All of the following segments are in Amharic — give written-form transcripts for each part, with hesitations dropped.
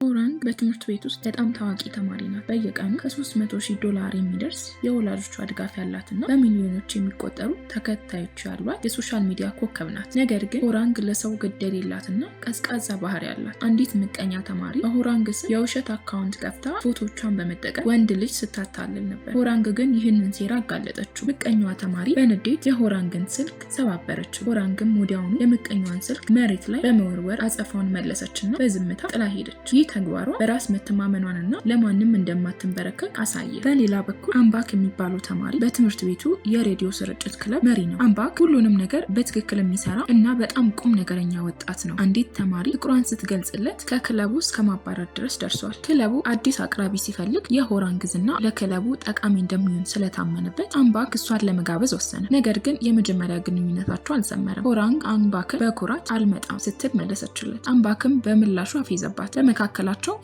ሆራንግ በትምህርት ቤት ውስጥ በጣም ታዋቂ ተማሪ ናት። በየቀኑ $300,000 የሚደርስ የወላጆቿ ድጋፍ ያላትና በሚሊዮኖች የሚቆጠሩ ተከታዮች ያሏት የሶሻል ሚዲያ ኮከብ ናት። ነገር ግን ሆራንግ ለሰው ግድ የሌላትና ቀዝቃዛ ባህሪ ያላት አንዲት ምቀኛ ተማሪ በሆራንግ ስም የውሸት አካውንት ከፍታ ፎቶቿን በመጠቀም ወንድ ልጅ ስታታልል ነበር። ሆራንግ ግን ይህንን ሴራ አጋለጠችው። ምቀኛዋ ተማሪ በንዴት የሆራንግን ስልክ ሰባበረችው። ሆራንግም ወዲያውኑ የምቀኛዋን ስልክ መሬት ላይ በመወርወር አጸፋውን መለሰችና በዝምታ ጥላ ሄደች። ተግባሯ በራስ መተማመኗንና ለማንም እንደማትንበረከክ አሳየ። በሌላ በኩል አምባክ የሚባለው ተማሪ በትምህርት ቤቱ የሬዲዮ ስርጭት ክለብ መሪ ነው። አምባክ ሁሉንም ነገር በትክክል የሚሰራ እና በጣም ቁም ነገረኛ ወጣት ነው። አንዲት ተማሪ ፍቅሯን ስትገልጽለት ከክለቡ እስከ ማባረር ድረስ ደርሷል። ክለቡ አዲስ አቅራቢ ሲፈልግ የሆራንግ ዝና ለክለቡ ጠቃሚ እንደሚሆን ስለታመነበት አምባክ እሷን ለመጋበዝ ወሰነ። ነገር ግን የመጀመሪያ ግንኙነታቸው አልሰመረም። ሆራንግ አምባክን በኩራት አልመጣም ስትል መለሰችለት። አምባክም በምላሹ አፌዘባት። በመካከላቸው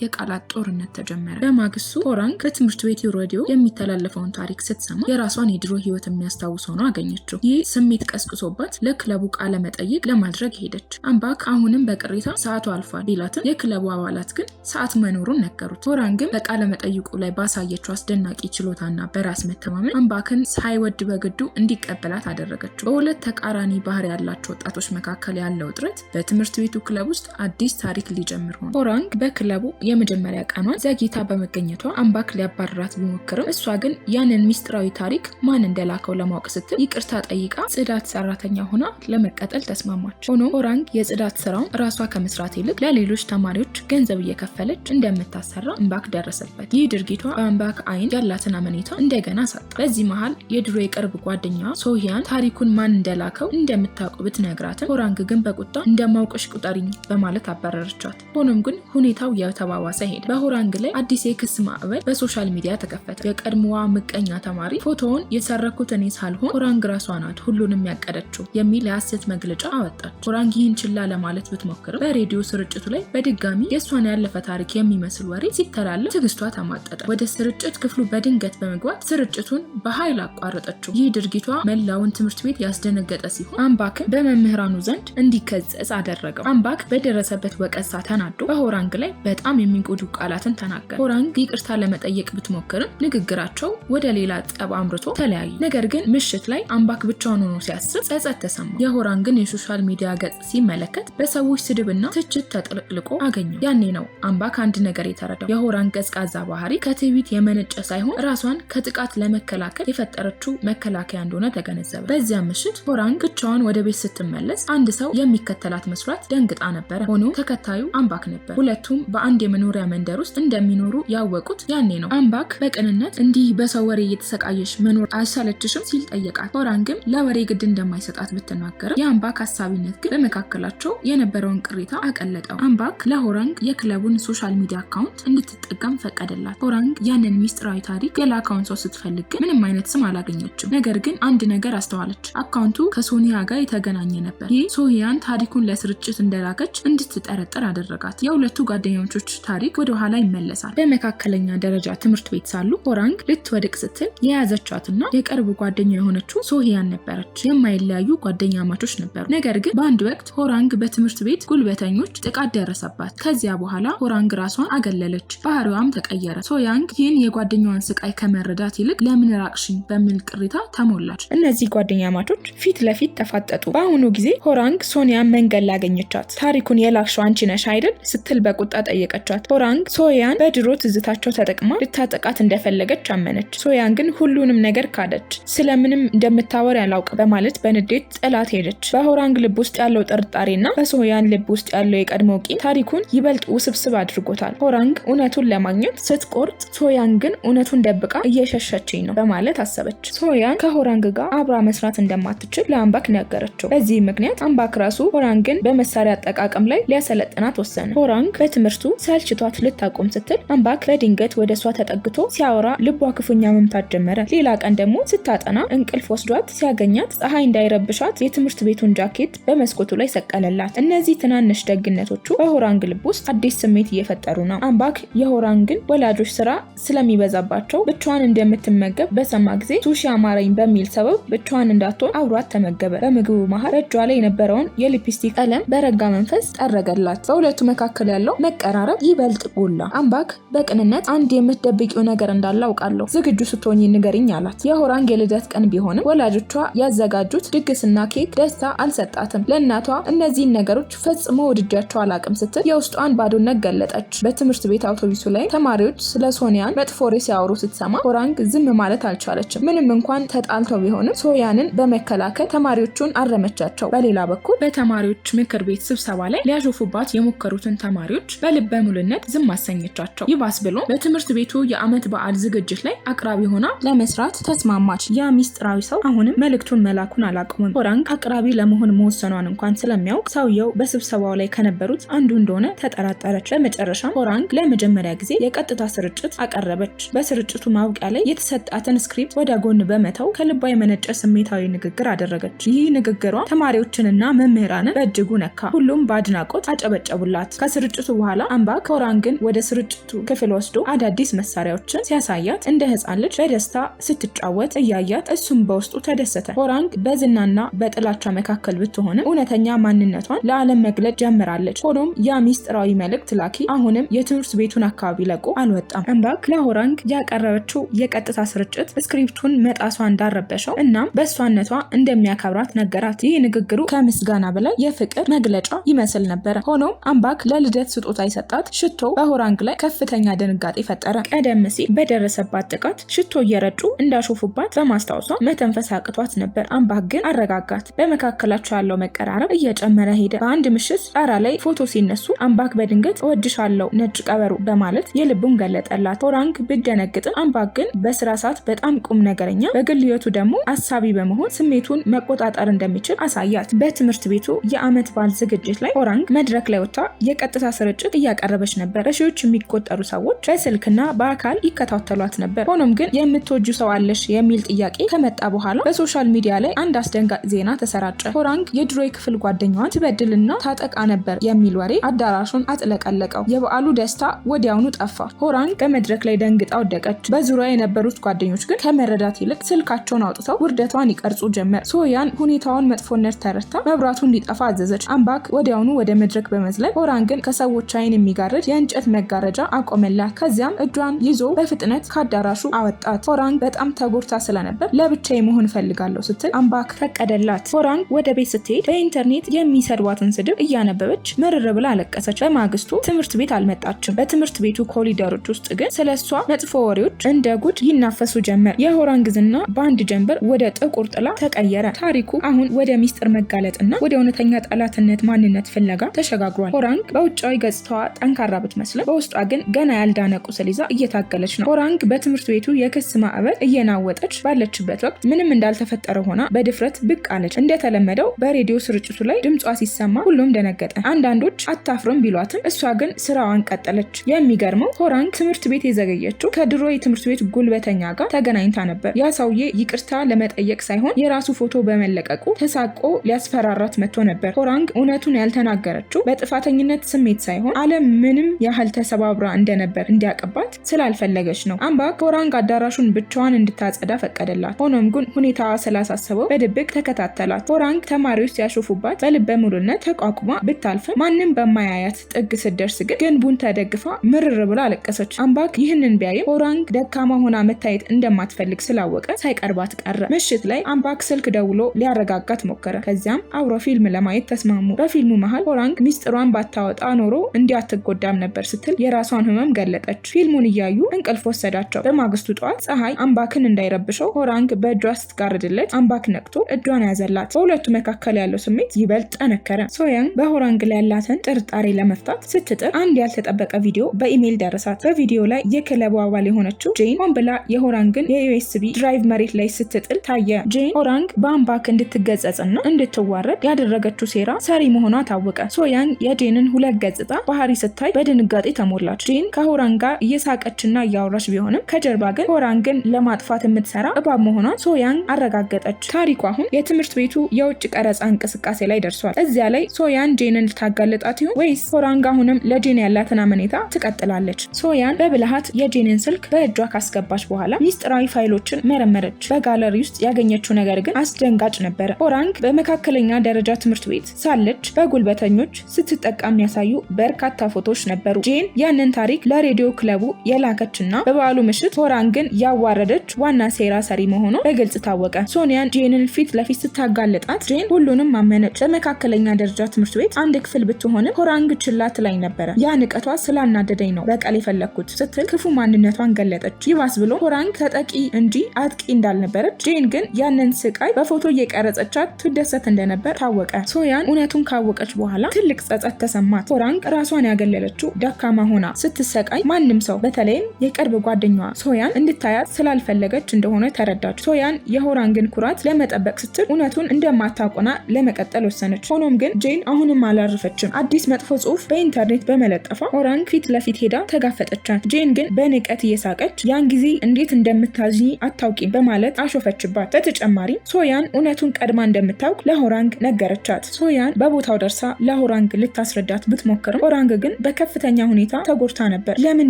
የቃላት ጦርነት ተጀመረ። በማግስቱ ሆራንግ በትምህርት ቤቱ ሬዲዮ የሚተላለፈውን ታሪክ ስትሰማ የራሷን የድሮ ህይወት የሚያስታውስ ሆኖ አገኘችው። ይህ ስሜት ቀስቅሶባት ለክለቡ ቃለ መጠይቅ ለማድረግ ሄደች። አምባክ አሁንም በቅሬታ ሰዓቱ አልፏል ቢላትም የክለቡ አባላት ግን ሰዓት መኖሩን ነገሩት። ሆራንግም በቃለ መጠይቁ ላይ ባሳየችው አስደናቂ ችሎታና በራስ መተማመን አምባክን ሳይወድ በግዱ እንዲቀበላት አደረገችው። በሁለት ተቃራኒ ባህሪ ያላቸው ወጣቶች መካከል ያለው ውጥረት በትምህርት ቤቱ ክለብ ውስጥ አዲስ ታሪክ ሊጀምር ሆነ። ሆራንግ በክለቡ የመጀመሪያ ቀኗን ዘግይታ በመገኘቷ አምባክ ሊያባርራት ቢሞክርም እሷ ግን ያንን ሚስጥራዊ ታሪክ ማን እንደላከው ለማወቅ ስትል ይቅርታ ጠይቃ ጽዳት ሰራተኛ ሆና ለመቀጠል ተስማማች። ሆኖም ሆራንግ የጽዳት ስራውን ራሷ ከመስራት ይልቅ ለሌሎች ተማሪዎች ገንዘብ እየከፈለች እንደምታሰራ አምባክ ደረሰበት። ይህ ድርጊቷ በአምባክ አይን ያላትን አመኔታ እንደገና ሳጣ። በዚህ መሃል የድሮ የቅርብ ጓደኛዋ ሶሂያን ታሪኩን ማን እንደላከው እንደምታውቅ ብትነግራትም ሆራንግ ግን በቁጣ እንደማውቅሽ ቁጠሪኝ በማለት አባረረቻት። ሆኖም ግን ሁኔታው የተባባሰ ሄደ። በሆራንግ ላይ አዲስ የክስ ማዕበል በሶሻል ሚዲያ ተከፈተ። የቀድሞዋ ምቀኛ ተማሪ ፎቶውን የሰረኩት እኔ ሳልሆን ሆራንግ ራሷ ናት ሁሉንም ያቀደችው የሚል የሐሰት መግለጫ አወጣች። ሆራንግ ይህን ችላ ለማለት ብትሞክርም በሬዲዮ ስርጭቱ ላይ በድጋሚ የእሷን ያለፈ ታሪክ የሚመስል ወሬ ሲተላለፍ ትዕግስቷ ተሟጠጠ። ወደ ስርጭት ክፍሉ በድንገት በመግባት ስርጭቱን በኃይል አቋረጠችው። ይህ ድርጊቷ መላውን ትምህርት ቤት ያስደነገጠ ሲሆን አምባክን በመምህራኑ ዘንድ እንዲከሰስ አደረገው። አምባክ በደረሰበት ወቀሳ ተናዶ በሆራንግ ላይ በጣም የሚጎዱ ቃላትን ተናገረ። ሆራንግ ይቅርታ ለመጠየቅ ብትሞክርም ንግግራቸው ወደ ሌላ ጠብ አምርቶ ተለያዩ። ነገር ግን ምሽት ላይ አምባክ ብቻውን ሆኖ ሲያስብ ጸጸት ተሰማው። የሆራንግን የሶሻል ሚዲያ ገጽ ሲመለከት በሰዎች ስድብና ትችት ተጥለቅልቆ አገኘው። ያኔ ነው አምባክ አንድ ነገር የተረዳው። የሆራንግ ቀዝቃዛ ባህሪ ከትዕቢት የመነጨ ሳይሆን ራሷን ከጥቃት ለመከላከል የፈጠረችው መከላከያ እንደሆነ ተገነዘበ። በዚያ ምሽት ሆራንግ ብቻዋን ወደ ቤት ስትመለስ አንድ ሰው የሚከተላት መስሏት ደንግጣ ነበረ። ሆኖም ተከታዩ አምባክ ነበር። ሁለቱም በአንድ የመኖሪያ መንደር ውስጥ እንደሚኖሩ ያወቁት ያኔ ነው። አምባክ በቅንነት እንዲህ በሰው ወሬ እየተሰቃየሽ መኖር አይሰለችሽም ሲል ጠየቃት። ሆራንግም ለወሬ ግድ እንደማይሰጣት ብትናገርም የአምባክ ሀሳቢነት ግን በመካከላቸው የነበረውን ቅሬታ አቀለጠው። አምባክ ለሆራንግ የክለቡን ሶሻል ሚዲያ አካውንት እንድትጠቀም ፈቀደላት። ሆራንግ ያንን ሚስጥራዊ ታሪክ የላከውን ሰው ስትፈልግ ግን ምንም አይነት ስም አላገኘችም። ነገር ግን አንድ ነገር አስተዋለች። አካውንቱ ከሶኒያ ጋር የተገናኘ ነበር። ይህ ሶሂያን ታሪኩን ለስርጭት እንደላከች እንድትጠረጠር አደረጋት። የሁለቱ ጓደኞች ታሪክ ወደ ኋላ ይመለሳል። በመካከለኛ ደረጃ ትምህርት ቤት ሳሉ ሆራንግ ልትወድቅ ስትል የያዘቻትና የቅርብ ጓደኛ የሆነችው ሶሂያን ነበረች። የማይለያዩ ጓደኛ ማቾች ነበሩ። ነገር ግን በአንድ ወቅት ሆራንግ በትምህርት ቤት ጉልበተኞች ጥቃት ደረሰባት። ከዚያ በኋላ ሆራንግ ራሷን አገለለች። ባህሪዋም ተቀየረ። ሶሂያን ይህን የጓደኛዋን ስቃይ ከመረዳት ይልቅ ለምን ራቅሽኝ በሚል ቅሬታ ተሞላች። እነዚህ ጓደኛ ማቾች ፊት ለፊት ተፋጠጡ። በአሁኑ ጊዜ ሆራንግ ሶኒያን መንገድ ላይ አገኘቻት። ታሪኩን የላክሽው አንቺ ነሽ አይደል ስትል በቁጣ ጠየቀቻት። ሆራንግ ሶሂያን በድሮ ትዝታቸው ተጠቅማ ልታጠቃት እንደፈለገች አመነች። ሶሂያን ግን ሁሉንም ነገር ካደች። ስለምንም እንደምታወር ያላውቅ በማለት በንዴት ጥላት ሄደች። በሆራንግ ልብ ውስጥ ያለው ጥርጣሬና በሶሂያን ልብ ውስጥ ያለው የቀድሞ ቂም ታሪኩን ይበልጥ ውስብስብ አድርጎታል። ሆራንግ እውነቱን ለማግኘት ስትቆርጥ፣ ሶሂያን ግን እውነቱን ደብቃ እየሸሸችኝ ነው በማለት አሰበች። ሶሂያን ከሆራንግ ጋር አብራ መስራት እንደማትችል ለአምባክ ነገረችው። በዚህ ምክንያት አምባክ ራሱ ሆራንግን በመሳሪያ አጠቃቀም ላይ ሊያሰለጥናት ወሰነ። ሆራንግ በትምህርቱ ሰልችቷት ልታቆም ስትል አምባክ በድንገት ወደ እሷ ተጠግቶ ሲያወራ ልቧ ክፉኛ መምታት ጀመረ። ሌላ ቀን ደግሞ ስታጠና እንቅልፍ ወስዷት ሲያገኛት ፀሐይ እንዳይረብሻት የትምህርት ቤቱን ጃኬት በመስኮቱ ላይ ሰቀለላት። እነዚህ ትናንሽ ደግነቶቹ በሆራንግ ልብ ውስጥ አዲስ ስሜት እየፈጠሩ ነው። አምባክ የሆራንግን ወላጆች ስራ ስለሚበዛባቸው ብቻዋን እንደምትመገብ በሰማ ጊዜ ሱሺ አማረኝ በሚል ሰበብ ብቻዋን እንዳትሆን አብሯት ተመገበ። በምግቡ መሃል እጇ ላይ የነበረውን የሊፕስቲክ ቀለም በረጋ መንፈስ ጠረገላት። በሁለቱ መካከል ያለው መቀራረብ ይበልጥ ጎላ። አምባክ በቅንነት አንድ የምትደብቂው ነገር እንዳለ አውቃለሁ፣ ዝግጁ ስትሆኚ ንገሪኝ አላት። የሆራንግ የልደት ቀን ቢሆንም ወላጆቿ ያዘጋጁት ድግስና ኬክ ደስታ አልሰጣትም። ለእናቷ እነዚህን ነገሮች ፈጽሞ ወድጃቸው አላቅም ስትል የውስጧን ባዶነት ገለጠች። በትምህርት ቤት አውቶቡሱ ላይ ተማሪዎች ስለ ሶኒያን መጥፎ ወሬ ሲያወሩ ስትሰማ ሆራንግ ዝም ማለት አልቻለችም። ምንም እንኳን ተጣልተው ቢሆንም ሶያንን በመከላከል ተማሪዎቹን አረመቻቸው። በሌላ በኩል በተማሪዎች ምክር ቤት ስብሰባ ላይ ሊያሾፉባት የሞከሩትን ተማሪዎች በልበ ሙሉነት ዝም አሰኘቻቸው። ይባስ ብሎ በትምህርት ቤቱ የዓመት በዓል ዝግጅት ላይ አቅራቢ ሆና ለመስራት ተስማማች። ያ ሚስጥራዊ ሰው አሁንም መልእክቱን መላኩን አላቆመም። ሆራንግ አቅራቢ ለመሆን መወሰኗን እንኳን ስለሚያውቅ ሰውየው በስብሰባው ላይ ከነበሩት አንዱ እንደሆነ ተጠራጠረች። በመጨረሻም ሆራንግ ለመጀመሪያ ጊዜ የቀጥታ ስርጭት አቀረበች። በስርጭቱ ማብቂያ ላይ የተሰጣትን ስክሪፕት ወደ ጎን በመተው ከልቧ የመነጨ ስሜታዊ ንግግር አደረገች። ይህ ንግግሯ ተማሪዎችንና መምህራንን በእጅጉ ነካ። ሁሉም በአድናቆት አጨበጨቡላት። ከስርጭቱ በኋላ አምባክ ሆራንግን ወደ ስርጭቱ ክፍል ወስዶ አዳዲስ መሳሪያዎችን ሲያሳያት እንደ ሕፃን ልጅ በደስታ ስትጫወት እያያት እሱም በውስጡ ተደሰተ። ሆራንግ በዝናና በጥላቻ መካከል ብትሆንም እውነተኛ ማንነቷን ለዓለም መግለጽ ጀምራለች። ሆኖም ያ ሚስጥራዊ መልእክት ላኪ አሁንም የትምህርት ቤቱን አካባቢ ለቆ አልወጣም። አምባክ ለሆራንግ ያቀረበችው የቀጥታ ስርጭት ስክሪፕቱን መጣሷ እንዳረበሸው እናም በእሷነቷ እንደሚያከብራት ነገራት። ይህ ንግግሩ ከምስጋና በላይ የፍቅር መግለጫ ይመስል ነበረ። ሆኖም አምባክ ለልደት ስጦታ የሰጣት ሽቶ በሆራንግ ላይ ከፍተኛ ድንጋጤ ፈጠረ። ቀደም ሲል በደረሰባት ጥቃት ሽቶ እየረጩ እንዳሾፉባት በማስታወሷ መተንፈስ አቅቷት ነበር። አምባክ ግን አረጋጋት። በመካከላቸው ያለው መቀራረብ እየጨመረ ሄደ። በአንድ ምሽት ጣራ ላይ ፎቶ ሲነሱ አምባክ በድንገት እወድሻለሁ ነጭ ቀበሮ በማለት የልቡን ገለጠላት። ሆራንግ ብደነግጥም አምባክ ግን በስራ ሰዓት በጣም ቁም ነገረኛ፣ በግል ህይወቱ ደግሞ አሳቢ በመሆን ስሜቱን መቆጣጠር እንደሚችል አሳያት። በትምህርት ቤቱ የዓመት በዓል ዝግጅት ላይ ሆራንግ መድረክ ላይ ወጥታ የቀጥታ ስርጭት እያቀረበች ነበር። በሺዎች የሚቆጠሩ ሰዎች በስልክና በአካል ይከታተሏት ነበር። ሆኖም ግን የምትወጁ ሰው አለሽ የሚል ጥያቄ ከመጣ በኋላ በሶሻል ሚዲያ ላይ አንድ አስደንጋጭ ዜና ተሰራጨ። ሆራንግ የድሮ የክፍል ጓደኛዋን ትበድልና ታጠቃ ነበር የሚል ወሬ አዳራሹን አጥለቀለቀው። የበዓሉ ደስታ ወዲያውኑ ጠፋ። ሆራንግ በመድረክ ላይ ደንግጣ ወደቀች። በዙሪያ የነበሩት ጓደኞች ግን ከመረዳት ይልቅ ስልካቸውን አውጥተው ውርደቷን ይቀርጹ ጀመር። ሶያን ሁኔታውን መጥፎነት ተረድታ መብራቱ እንዲጠፋ አዘዘች። አምባክ ወዲያውኑ ወደ መድረክ በመዝለል ሆራንግን ከሰዎች አይን የሚጋርድ የእንጨት መጋረጃ አቆመላት። ከዚያም እጇን ይዞ በፍጥነት ከአዳራሹ አወጣት። ሆራንግ በጣም ተጎድታ ስለነበር ለብቻዬ መሆን ፈልጋለሁ ስትል አምባክ ፈቀደላት። ሆራንግ ወደ ቤት ስትሄድ በኢንተርኔት የሚሰድቧትን ስድብ እያነበበች ምርር ብላ አለቀሰች። በማግስቱ ትምህርት ቤት አልመጣችም። በትምህርት ቤቱ ኮሪደሮች ውስጥ ግን ስለሷ መጥፎ ወሬዎች እንደ ጉድ ይናፈሱ ጀመር። የሆራንግ ዝና በአንድ ጀንበር ወደ ጥቁር ጥላ ተቀየረ። ታሪኩ አሁን ወደ ሚስጥር መጋለጥና ወደ እውነተኛ ጠላትነት ማንነት ፍለጋ ተሸጋግሯል። ሆራንግ በውጫዊ ገጽታዋ ጠንካራ ብትመስልም በውስጧ ግን ገና ያልዳነ ቁስል ይዛ እየታገለች ነው። ሆራንግ በትምህርት ቤቱ የክስ ማዕበል እየናወጠች ባለችበት ወቅት ምንም እንዳልተፈጠረ ሆና በድፍረት ብቅ አለች። እንደተለመደው በሬዲዮ ስርጭቱ ላይ ድምጿ ሲሰማ ሁሉም ደነገጠ። አንዳንዶች አታፍርም ቢሏትም እሷ ግን ስራዋን ቀጠለች። የሚገርመው ሆራንግ ትምህርት ቤት የዘገየችው ከድሮ የትምህርት ቤት ጉልበተኛ ጋር ተገናኝታ ነበር። ያ ሰውዬ ይቅርታ ለመጠየቅ ሳይሆን የራሱ ፎቶ በመለቀቁ ተሳቆ ሊያስፈራራት መጥቶ ነበር። ሆራንግ እውነቱን ያልተናገረችው በጥፋተኝነት ስሜት ሳይሆን ዓለም ምንም ያህል ተሰባብራ እንደነበር እንዲያቀባት ስላልፈለገች ነው። አምባክ ሆራንግ አዳራሹን ብቻዋን እንድታጸዳ ፈቀደላት። ሆኖም ግን ሁኔታዋ ስላሳሰበው በድብቅ ተከታተላት። ሆራንግ ተማሪዎች ሲያሾፉባት በልበ ሙሉነት ተቋቁማ ብታልፍም ማንም በማያያት ጥግ ስትደርስ ግን ግንቡን ተደግፋ ምርር ብላ አለቀሰች። አምባክ ይህንን ቢያይም ሆራንግ ደካማ ሆና መታየት እንደማትፈልግ ስላወቀ ሳይቀርባት ቀረ። ምሽት ላይ አምባክ ስልክ ደውሎ ሊያረጋጋት ሞከረ። ከዚያም አብረው ፊልም ለማየት ተስማሙ። በፊልሙ መሃል ሆራንግ ሚስጥሯን ባታወጣ ኖሮ እንዲያትጎዳም ነበር ስትል የራሷን ህመም ገለጠች። ፊልሙን እያዩ እንቅልፍ ወሰዳቸው። በማግስቱ ጠዋት ፀሐይ አምባክን እንዳይረብሸው ሆራንግ በእጇ ስትጋርድለት አምባክ ነቅቶ እጇን ያዘላት። በሁለቱ መካከል ያለው ስሜት ይበልጥ ጠነከረ። ሶያን በሆራንግ ላይ ያላትን ጥርጣሬ ለመፍታት ስትጥር አንድ ያልተጠበቀ ቪዲዮ በኢሜይል ደረሳት። በቪዲዮ ላይ የክለቡ አባል የሆነችው ጄን ሆን ብላ የሆራንግን የዩኤስቢ ድራይቭ መሬት ላይ ስትጥል ታየ። ጄን ሆራንግ በአምባክ እንድትገጸጽና እንድትዋረድ ያደረገችው ሴራ ሰሪ መሆኗ ታወቀ። ሶያን የጄንን ሁለት ገጽታ ባህሪ ስታይ በድንጋጤ ተሞላች። ጄን ከሆራንግ ጋር እየሳቀችና እያወራች ቢሆንም ከጀርባ ግን ሆራንግን ለማጥፋት የምትሰራ እባብ መሆኗን ሶያን አረጋገጠች። ታሪኩ አሁን የትምህርት ቤቱ የውጭ ቀረጻ እንቅስቃሴ ላይ ደርሷል። እዚያ ላይ ሶያን ጄንን ልታጋልጣት ይሆን ወይስ ሆራንግ አሁንም ለጄን ያላትን አመኔታ ትቀጥላለች? ሶያን በብልሃት የጄንን ስልክ በእጇ ካስገባች በኋላ ሚስጥራዊ ፋይሎችን መረመረች። በጋለሪ ውስጥ ያገኘችው ነገር ግን አስደንጋጭ ነበረ። ሆራንግ በመካከለኛ ደረጃ ትምህርት ቤት ሳለች በጉልበተኞች ስትጠቃም ያሳዩ በርካታ በርካታ ፎቶዎች ነበሩ። ጄን ያንን ታሪክ ለሬዲዮ ክለቡ የላከችና በበዓሉ ምሽት ሆራንግን ያዋረደች ዋና ሴራ ሰሪ መሆኗ በግልጽ ታወቀ። ሶኒያን ጄንን ፊት ለፊት ስታጋልጣት ጄን ሁሉንም አመነች። በመካከለኛ ደረጃ ትምህርት ቤት አንድ ክፍል ብትሆንም ሆራንግ ችላ ትላኝ ነበረ። ያ ንቀቷ ስላናደደኝ ነው በቀል የፈለግኩት ስትል ክፉ ማንነቷን ገለጠች። ይባስ ብሎ ሆራንግ ተጠቂ እንጂ አጥቂ እንዳልነበረች፣ ጄን ግን ያንን ስቃይ በፎቶ እየቀረጸቻት ትደሰት እንደነበር ታወቀ። ሶያን እውነቱን ካወቀች በኋላ ትልቅ ጸጸት ተሰማት። ሆራንግ ራሷን ያገለለችው ደካማ ሆና ስትሰቃይ ማንም ሰው በተለይም የቅርብ ጓደኛዋ ሶያን እንድታያት ስላልፈለገች እንደሆነ ተረዳች። ሶያን የሆራንግን ኩራት ለመጠበቅ ስትል እውነቱን እንደማታውቅና ለመቀጠል ወሰነች። ሆኖም ግን ጄን አሁንም አላረፈችም። አዲስ መጥፎ ጽሑፍ በኢንተርኔት በመለጠፏ ሆራንግ ፊት ለፊት ሄዳ ተጋፈጠቻት። ጄን ግን በንቀት እየሳቀች ያን ጊዜ እንዴት እንደምታዝኝ አታውቂም በማለት አሾፈችባት። በተጨማሪም ሶያን እውነቱን ቀድማ እንደምታውቅ ለሆራንግ ነገረቻት። ሶያን በቦታው ደርሳ ለሆራንግ ልታስረዳት ብትሞክርም ሆራንግ ግን በከፍተኛ ሁኔታ ተጎድታ ነበር። ለምን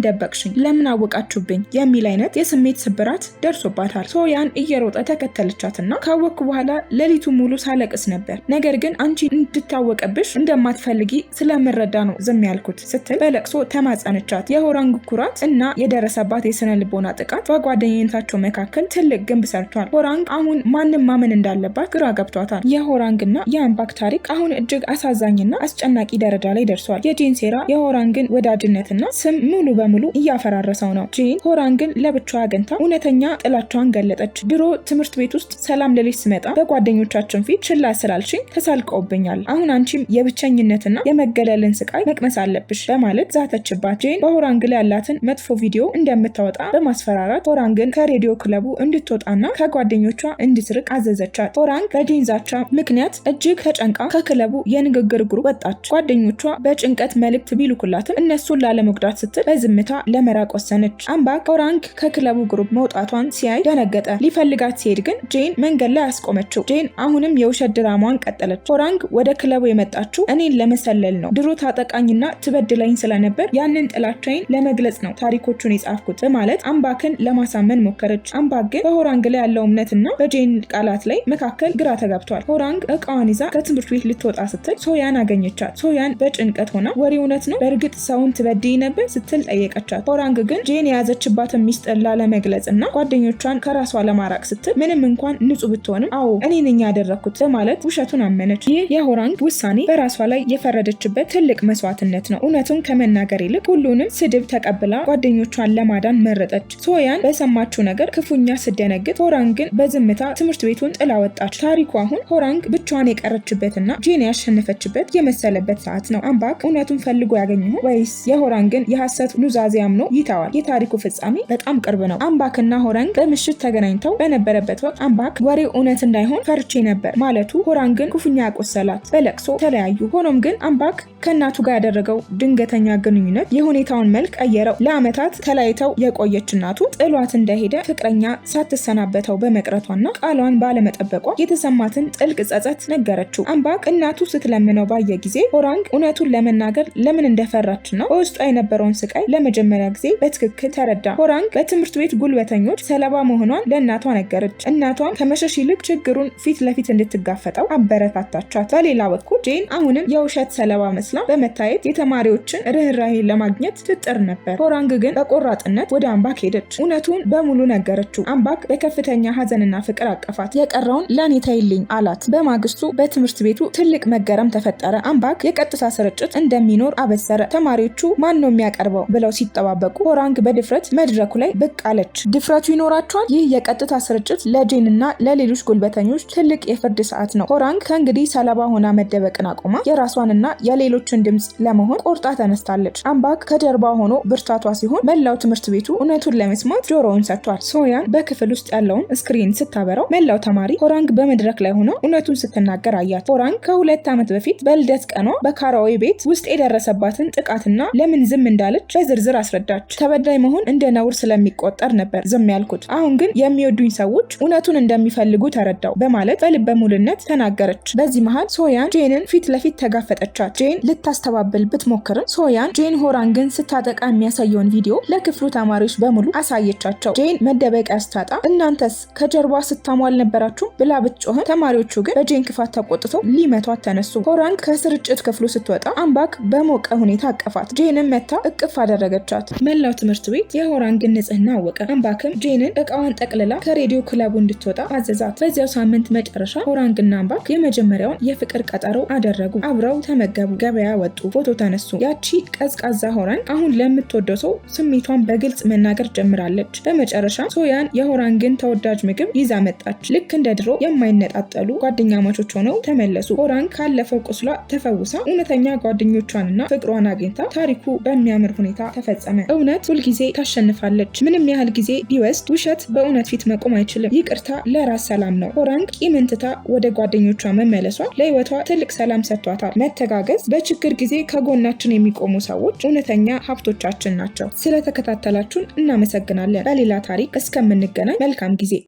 ደበቅሽኝ? ለምን አወቃችሁብኝ? የሚል አይነት የስሜት ስብራት ደርሶባታል። ሶያን እየሮጠ ተከተለቻትና ካወቅኩ በኋላ ሌሊቱ ሙሉ ሳለቅስ ነበር። ነገር ግን አንቺ እንድታወቀብሽ እንደማትፈልጊ ስለምረዳ ነው ዝም ያልኩት ስትል በለቅሶ ተማጸነቻት። የሆራንግ ኩራት እና የደረሰባት የስነ ልቦና ጥቃት በጓደኝነታቸው መካከል ትልቅ ግንብ ሰርቷል። ሆራንግ አሁን ማንም ማመን እንዳለባት ግራ ገብቷታል። የሆራንግና የአምባክ ታሪክ አሁን እጅግ አሳዛኝና አስጨናቂ ደረጃ ላይ ደርሷል። የጄን ሴራ የሆራንግን ወዳጅነትና ስም ሙሉ በሙሉ እያፈራረሰው ነው። ጄን ሆራንግን ለብቻዋ አግኝታ እውነተኛ ጥላቻዋን ገለጠች። ድሮ ትምህርት ቤት ውስጥ ሰላም ልልሽ ስመጣ በጓደኞቻችን ፊት ችላ ስላልሽኝ ተሳልቀውብኛል። አሁን አንቺም የብቸኝነትና የመገለልን ስቃይ መቅመስ አለብሽ በማለት ዛተችባት። ጄን በሆራንግ ላይ ያላትን መጥፎ ቪዲዮ እንደምታወጣ በማስፈራራት ሆራንግን ከሬዲዮ ክለቡ እንድትወጣና ከጓደኞቿ እንድትርቅ አዘዘቻት። ሆራንግ በጄን ዛቻ ምክንያት እጅግ ተጨንቃ ከክለቡ የንግግር ግሩፕ ወጣች። ጓደኞቿ በጭንቀት መልእክት ቢልኩላትም እነሱን ላለመጉዳት ስትል በዝምታ ለመራቅ ወሰነች። አምባክ ሆራንግ ከክለቡ ግሩፕ መውጣቷን ሲያይ ደነገጠ። ሊፈልጋት ሲሄድ ግን ጄን መንገድ ላይ አስቆመችው። ጄን አሁንም የውሸት ድራማዋን ቀጠለች። ሆራንግ ወደ ክለቡ የመጣችው እኔን ለመሰለል ነው። ድሮ ታጠቃኝና ትበድለኝ ስለነበር ያንን ጥላቻይን ለመግለጽ ነው ታሪኮቹን የጻፍኩት በማለት አምባክን ለማሳመን ሞከረች። አምባክ ግን በሆራንግ ላይ ያለው እምነትና በጄን ቃላት ላይ መካከል ግራ ተጋብቷል። ሆራንግ እቃዋን ይዛ ከትምህርት ቤት ልትወጣ ስትል ሶያን አገኘቻት። ሶያን በጭንቀት ሆና ወሬ እውነት ነው? በእርግጥ ሰውን ትበድይ ነበር ስትል ጠየቀቻት። ሆራንግ ግን ጄን የያዘችባትን ሚስጥር ላለመግለጽና ጓደኞቿን ከራሷ ለማራቅ ስትል ምንም እንኳን ንጹህ ብትሆንም አዎ እኔ ነኝ ያደረኩት በማለት ውሸቱን አመነች። ይህ የሆራንግ ውሳኔ በራሷ ላይ የፈረደችበት ትልቅ መስዋዕትነት ነው። እውነቱን ከመናገር ይልቅ ሁሉንም ስድብ ተቀብላ ጓደኞቿን ለማዳን መረጠች። ሶያን በሰማችው ነገር ክፉኛ ስደነግጥ፣ ሆራንግ ግን በዝምታ ትምህርት ቤቱን ጥላ ወጣች። ታሪኩ አሁን ሆራንግ ብቻዋን የቀረችበትና ጄን ያሸነፈችበት የመሰለበት ሰዓት ነው። አምባክ እውነቱን ፈልጎ ያገኘው ወይስ የሆራንግን የሐሰት ኑዛዜ አምኖ ይተዋል? የታሪኩ ፍጻሜ በጣም ቅርብ ነው። አምባክና ሆራንግ በምሽት ተገናኝተው በነበረበት ወቅት አምባክ ወሬው እውነት እንዳይሆን ፈርቼ ነበር ማለቱ ሆራንግን ክፉኛ ያቆሰላት። በለቅሶ ተለያዩ። ሆኖም ግን አምባክ ከእናቱ ጋር ያደረገው ድንገተኛ ግንኙነት የሁኔታውን መልክ ቀየረው። ለዓመታት ተለያይተው የቆየች እናቱ ጥሏት እንደሄደ ፍቅረኛ ሳትሰናበተው በመቅረቷና ቃሏን ባለመጠበቋ የተሰማትን ጥልቅ ጸጸት ነገረችው። አምባክ እናቱ ስትለምነው ባየ ጊዜ ሆራንግ እውነቱን ለመናገር ለምን እንደፈራችና በውስጧ የነበረውን ስቃይ ለመጀመሪያ ጊዜ በትክክል ተረዳ። ሆራንግ በትምህርት ቤት ጉልበተኞች ሰለባ መሆኗን ለእናቷ ነገረች። እናቷም ከመሸሽ ይልቅ ችግሩን ፊት ለፊት እንድትጋፈጠው አበረታታቻት። በሌላ በኩል ጄን አሁንም የውሸት ሰለባ መስላ በመታየት የተማሪዎችን ርህራሄ ለማግኘት ትጥር ነበር። ሆራንግ ግን በቆራጥነት ወደ አምባክ ሄደች። እውነቱን በሙሉ ነገረችው። አምባክ በከፍተኛ ሀዘንና ፍቅር አቀፋት። የቀረውን ለኔ ተይልኝ አላት። በማግስቱ በትምህርት ቤቱ ትልቅ መገረም ተፈጠረ። አምባክ የቀጥታ ስርጭት እንደሚኖር አበሰረ። ተማሪዎቹ ማን ነው የሚያቀርበው ብለው ሲጠባበቁ ሆራንግ በድፍረት መድረኩ ላይ ብቅ አለች። ድፍረቱ ይኖራቸዋል። ይህ የቀጥታ ስርጭት ለጄን እና ለሌሎች ጉልበተኞች ትልቅ የፍርድ ሰዓት ነው። ሆራንግ ከእንግዲህ ሰለባ ሆና መደበቅን አቁማ የራሷንና የሌሎችን ድምጽ ለመሆን ቆርጣ ተነስታለች። አምባክ ከጀርባ ሆኖ ብርታቷ ሲሆን መላው ትምህርት ቤቱ እውነቱን ለመስማት ጆሮውን ሰጥቷል። ሶያን በክፍል ውስጥ ያለውን ስክሪን ስታበራው መላው ተማሪ ሆራንግ በመድረክ ላይ ሆኖ እውነቱን ስትናገር አያት። ሆራንግ ከ2 ዓመት በፊት በልደት ቀኗ በካራዌ ቤት ውስጥ የደረሰባትን ጥቃትና ለምን ዝም እንዳለች በዝርዝር አስረዳች። ተበዳይ መሆን እንደ ነውር ስለሚቆጠር ነበር ዝም ያልኩት። አሁን ግን የሚወዱኝ ሰዎች እውነቱን እንደሚፈልጉ ተረዳው በማለት በልበ ሙሉነት ተናገረች። በዚህ መሃል ሶያን ጄንን ፊት ለፊት ተጋፈጠቻት። ጄን ልታስተባብል ብትሞክርም ሶያን ጄን ሆራንግን ስታጠቃ የሚያሳየውን ቪዲዮ ለክፍሉ ተማሪዎች በሙሉ አሳየቻቸው። ጄን መደበቂያ ስታጣ እናንተስ ከጀርባ ስታሙ አልነበራችሁ ብላ ብትጮህም ተማሪዎቹ ግን በጄን ክፋት ተቆጥተው ሊመቷት ተነሱ። ሆራንግ ከስርጭት ክፍሉ ስትወጣ አምባክ በሞቀ ሁኔታ አቀፋት። ጄንን መታ እቅፍ አደረገቻት። መላው ትምህርት ቤት የሆራንግን ንጽህና አወቀ። አምባክም ጄንን እቃዋን ጠቅልላ ከሬዲዮ ክለቡ እንድትወጣ አዘዛት። በዚያው ሳምንት መጨረሻ ሆራንግና አምባክ የመጀመሪያውን የፍቅር ቀጠሮ አደረጉ። አብረው ተመገቡ፣ ገበያ ወጡ፣ ፎቶ ተነሱ። ያቺ ቀዝቃዛ ሆራንግ አሁን ለምትወደው ሰው ስሜቷን በግልጽ መናገር ጀምራለች። በመጨረሻ ሶያን የሆራንግን ተወዳጅ ምግብ ይዛ መጣች። ልክ እንደ ድሮ የማይነጣጠሉ ጓደኛማቾች ሆነው ተመለሱ። ሆራንግ ካለፈው ቁስሏ ተፈውሳ እውነተኛ ጓደኞቿንና ፍቅሯን አግኝታ ታሪኩ በሚያምር ሁኔታ ተፈጸመ። እውነት ሁልጊዜ ታሸንፋለች። ምንም ያህል ጊዜ ቢወስድ ውሸት በእውነት ፊት መቆም አይችልም። ይቅርታ ለራስ ሰላም ነው። ሆራንግ ቂምን ትታ ወደ ጓደኞቿ መመለሷ ለህይወቷ ትልቅ ሰላም ሰጥቷታል። መተጋገዝ፣ በችግር ጊዜ ከጎናችን የሚቆሙ ሰዎች እውነተኛ ሀብቶቻችን ናቸው። ስለተከታተላችሁን እናመሰግናለን። በሌላ ታሪክ እስከምንገናኝ መልካም ጊዜ